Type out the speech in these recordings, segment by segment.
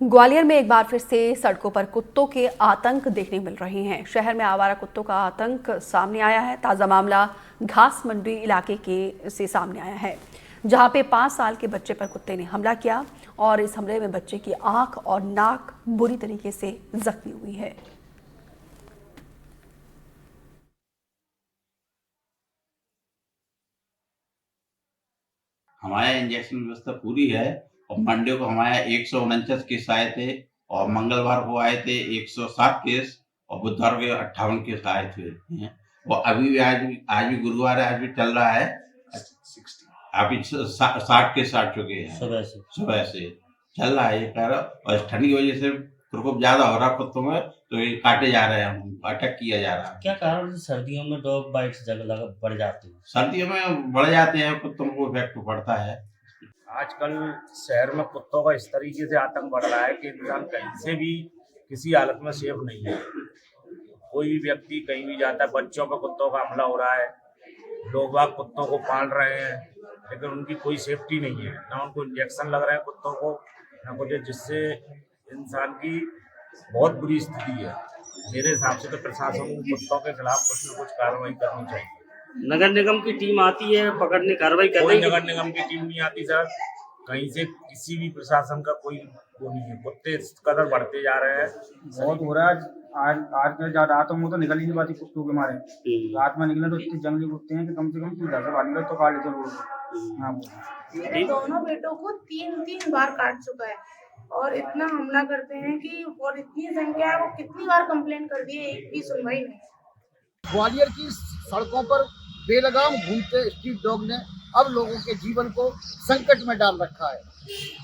ग्वालियर में एक बार फिर से सड़कों पर कुत्तों के आतंक देखने मिल रहे हैं। शहर में आवारा कुत्तों का आतंक सामने आया है। ताजा मामला घास मंडी इलाके के से सामने आया है, जहां पे 5 साल के बच्चे पर कुत्ते ने हमला किया और इस हमले में बच्चे की आंख और नाक बुरी तरीके से जख्मी हुई है। हमारे यहाँ इंजेक्शन व्यवस्था पूरी है और मंडे को हमारे यहाँ 149 केस आए थे और मंगलवार को आए थे 107 केस और बुधवार को 58 केस आए थे। और अभी भी आज भी गुरुवार है, आज भी चल रहा है। अभी 60 केस आ चुके हैं सुबह से चल रहा है ये कार्य। और ठंड की वजह से प्रकोप ज्यादा हो रहा है कुत्तों में, तो ये काटे जा रहे हैं, अटैक किया जा रहा है। क्या कारण है सर्दियों में डॉग बाइट्स बढ़ जाती है? सर्दियों में बढ़ जाते हैं, कुत्तों को इफेक्ट पड़ता है। आजकल शहर में कुत्तों का इस तरीके से आतंक बढ़ रहा है कि इंसान कहीं से भी किसी हालत में सेफ नहीं है। कोई भी व्यक्ति कहीं भी जाता है, बच्चों पर कुत्तों का हमला हो रहा है, लोग बाग कुत्तों को पाल रहे हैं, लेकिन उनकी कोई सेफ्टी नहीं है। ना उनको इंजेक्शन लग रहे हैं कुत्तों को, ना कुछ, जिससे इंसान की बहुत बुरी स्थिति है। मेरे हिसाब से तो प्रशासन को कुत्तों के खिलाफ कुछ न कुछ कार्रवाई करनी चाहिए। नगर निगम की टीम आती है पकड़ने, कार्रवाई करने? कोई नगर निगम की टीम नहीं आती सर, कहीं से किसी भी प्रशासन का कोई वो नहीं है। कुत्ते इस कदर बढ़ते जा रहे हैं, बहुत हो रहा है। आज में रातों में तो निकल ही नहीं पाती कुत्तों के मारे। रात में निकले तो इतने जंगली कुत्ते हैं कि कम से कम 10 वाली तो काट लेते लोग। मेरे दोनों बेटों को 3 बार काट चुका है और इतना हमला करते हैं कि, और इतनी संख्या है, वो कितनी बार कंप्लेन कर दी है, एक भी सुनवाई नहीं। ग्वालियर की सड़कों पर बेलगाम घूमते स्ट्रीट डॉग ने अब लोगों के जीवन को संकट में डाल रखा है।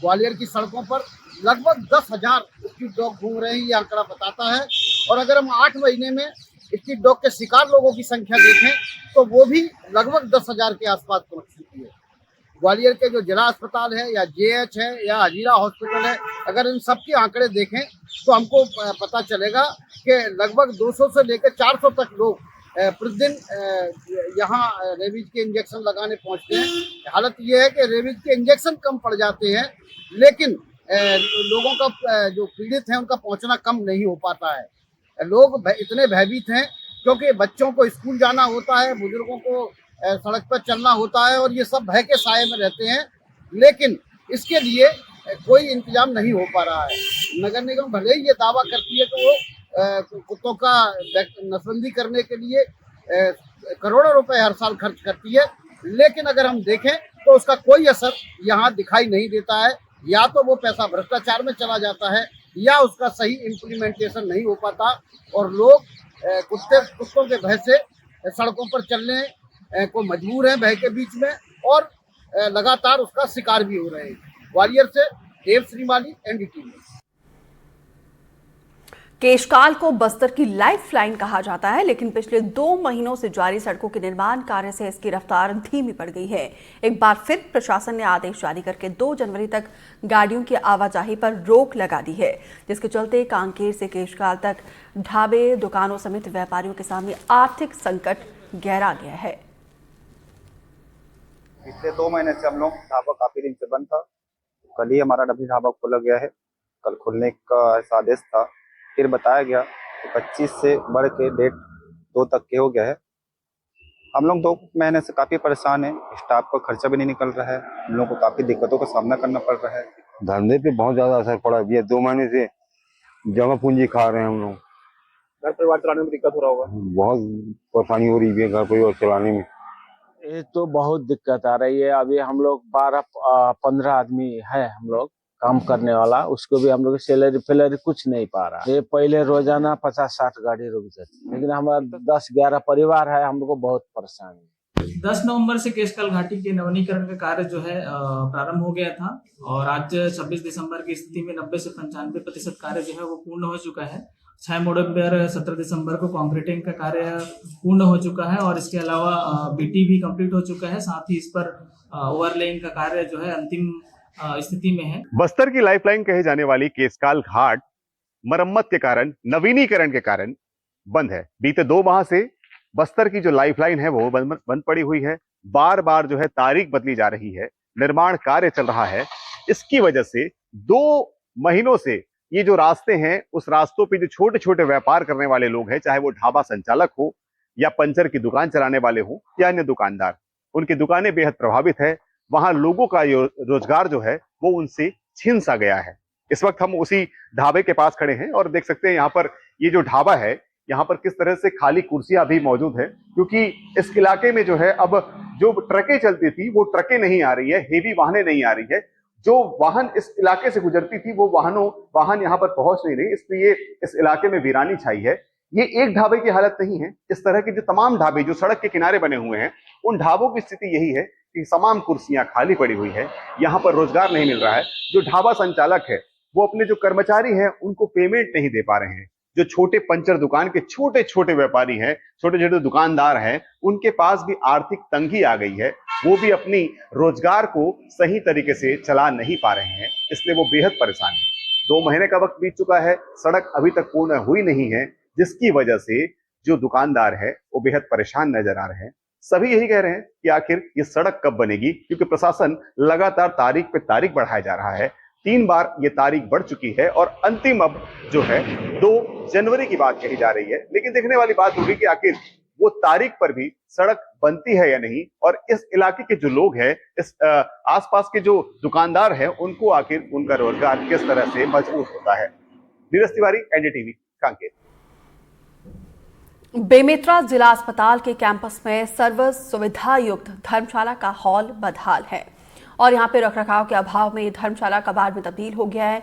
ग्वालियर की सड़कों पर लगभग 10,000 स्ट्रीट डॉग घूम रहे हैं, ये आंकड़ा बताता है। और अगर हम 8 महीने में स्ट्रीट डॉग के शिकार लोगों की संख्या देखें तो वो भी लगभग 10,000 के आसपास पहुंच चुकी है। ग्वालियर के जो जिला अस्पताल है या जेएच है या हजीरा हॉस्पिटल है, अगर इन सब के आंकड़े देखें तो हमको पता चलेगा कि लगभग 200 से लेकर 400 तक लोग प्रतिदिन यहाँ रेबीज के इंजेक्शन लगाने पहुँचते हैं। हालत ये है कि रेबीज के इंजेक्शन कम पड़ जाते हैं, लेकिन लोगों का जो पीड़ित हैं उनका पहुँचना कम नहीं हो पाता है। लोग इतने भयभीत हैं क्योंकि बच्चों को स्कूल जाना होता है, बुजुर्गों को सड़क पर चलना होता है और ये सब भय के साए में रहते हैं, लेकिन इसके लिए कोई इंतजाम नहीं हो पा रहा है। नगर निगम भले ही ये दावा करती है कि वो कुत्तों का नसबंदी करने के लिए करोड़ों रुपए हर साल खर्च करती है, लेकिन अगर हम देखें तो उसका कोई असर यहाँ दिखाई नहीं देता है। या तो वो पैसा भ्रष्टाचार में चला जाता है या उसका सही इम्प्लीमेंटेशन नहीं हो पाता और लोग कुत्तों के भय से सड़कों पर चलने को मजबूर हैं, भय के बीच में, और लगातार उसका शिकार भी हो रहे हैं। ग्वालियर से देव श्रीमाली, एनडीटीवी। केशकाल को बस्तर की लाइफलाइन कहा जाता है, लेकिन पिछले 2 महीनों से जारी सड़कों के निर्माण कार्य से इसकी रफ्तार धीमी पड़ गई है। एक बार फिर प्रशासन ने आदेश जारी करके 2 जनवरी तक गाड़ियों की आवाजाही पर रोक लगा दी है, जिसके चलते कांकेर से केशकाल तक ढाबे, दुकानों समेत व्यापारियों के सामने आर्थिक संकट गहरा गया है। पिछले 2 महीने से हम लोग ढाबा काफी दिन से बंद था। कल ही हमारा डभी ढाबा खोला गया है। कल खुलने का ऐसा आदेश था, फिर बताया गया कि 25 से बढ़ के डेट 2 तक के हो गया है। हम लोग 2 महीने से काफी परेशान हैं। स्टाफ का खर्चा भी नहीं निकल रहा है, हम लोग को काफी दिक्कतों का सामना करना पड़ रहा है। धंधे पे बहुत ज्यादा असर पड़ा है। 2 महीने से जमा पूंजी खा रहे हैं हम लोग। घर परिवार चलाने में दिक्कत हो रहा होगा। बहुत परेशानी हो रही है घर परिवार चलाने में। ये तो बहुत दिक्कत आ रही है। अभी हम लोग 12-15 आदमी है, हम लोग काम करने वाला, उसको भी हम लोग सैलरी कुछ नहीं पा रहा। ये पहले रोजाना 50-60 गाड़ी रुक जाती, लेकिन हमारा 10-11 परिवार है, हम लोग को बहुत परेशानी है। 10 नवंबर से केशकाल घाटी के नवीनीकरण का कार्य जो है प्रारंभ हो गया था और आज 26 दिसंबर की स्थिति में 90 से 95% कार्य जो है वो पूर्ण हो चुका है। 6 नवंबर 17 दिसंबर को कंक्रीटिंग का कार्य पूर्ण हो चुका है और इसके अलावा बीटी भी कंप्लीट हो चुका है। साथ ही इस पर ओवरलेइंग का कार्य जो है अंतिम स्थिति में है। बस्तर की लाइफलाइन कहे जाने वाली केशकाल घाट मरम्मत के कारण, नवीनीकरण के कारण बंद है। बीते 2 माह से बस्तर की जो लाइफलाइन है वो बंद पड़ी हुई है। बार बार जो है तारीख बदली जा रही है, निर्माण कार्य चल रहा है। इसकी वजह से 2 महीनों से ये जो रास्ते हैं, उस रास्तों पे जो छोटे छोटे व्यापार करने वाले लोग हैं, चाहे वो ढाबा संचालक हो या पंचर की दुकान चलाने वाले हो या अन्य दुकानदार, उनकी दुकानें बेहद प्रभावित है। वहां लोगों का रोजगार जो है वो उनसे छीन सा गया है। इस वक्त हम उसी ढाबे के पास खड़े हैं और देख सकते हैं यहाँ पर ये जो ढाबा है, यहाँ पर किस तरह से खाली कुर्सियां भी मौजूद है, क्योंकि इस इलाके में जो है अब जो ट्रकें चलती थी वो ट्रकें नहीं आ रही है, हेवी वाहनें नहीं आ रही है। जो वाहन इस इलाके से गुजरती थी वो वाहन यहाँ पर पहुंच नहीं रही, इसलिए इस इलाके में वीरानी छाई है। ये एक ढाबे की हालत नहीं है, इस तरह के जो तमाम ढाबे जो सड़क के किनारे बने हुए हैं, उन ढाबों की स्थिति यही है कि तमाम कुर्सियां खाली पड़ी हुई है, यहाँ पर रोजगार नहीं मिल रहा है। जो ढाबा संचालक है वो अपने जो कर्मचारी हैं उनको पेमेंट नहीं दे पा रहे हैं। जो छोटे पंचर दुकान के छोटे छोटे व्यापारी हैं, छोटे छोटे दुकानदार हैं, उनके पास भी आर्थिक तंगी आ गई है, वो भी अपनी रोजगार को सही तरीके से चला नहीं पा रहे हैं, इसलिए वो बेहद परेशान है। 2 महीने का वक्त बीत चुका है, सड़क अभी तक पूर्ण हुई नहीं है, जिसकी वजह से जो दुकानदार है वो बेहद परेशान नजर आ रहे हैं। सभी यही कह रहे हैं कि आखिर ये सड़क कब बनेगी, क्योंकि प्रशासन लगातार तारीख पे तारीख बढ़ाया जा रहा है। 3 बार ये तारीख बढ़ चुकी है और अंतिम अब जो है 2 जनवरी की बात कही जा रही है। लेकिन देखने वाली बात होगी कि आखिर वो तारीख पर भी सड़क बनती है या नहीं, और इस इलाके के जो लोग हैं, इस आसपास के जो दुकानदार हैं, उनको आखिर उनका रोजगार किस तरह से मजबूत होता है। नीरज तिवारी, एनडीटीवी, कांकेर। बेमेतरा जिला अस्पताल के कैंपस में सर्व सुविधा युक्त धर्मशाला का हॉल बदहाल है और यहाँ पे रखरखाव के अभाव में धर्मशाला कबाड़ में तब्दील हो गया है।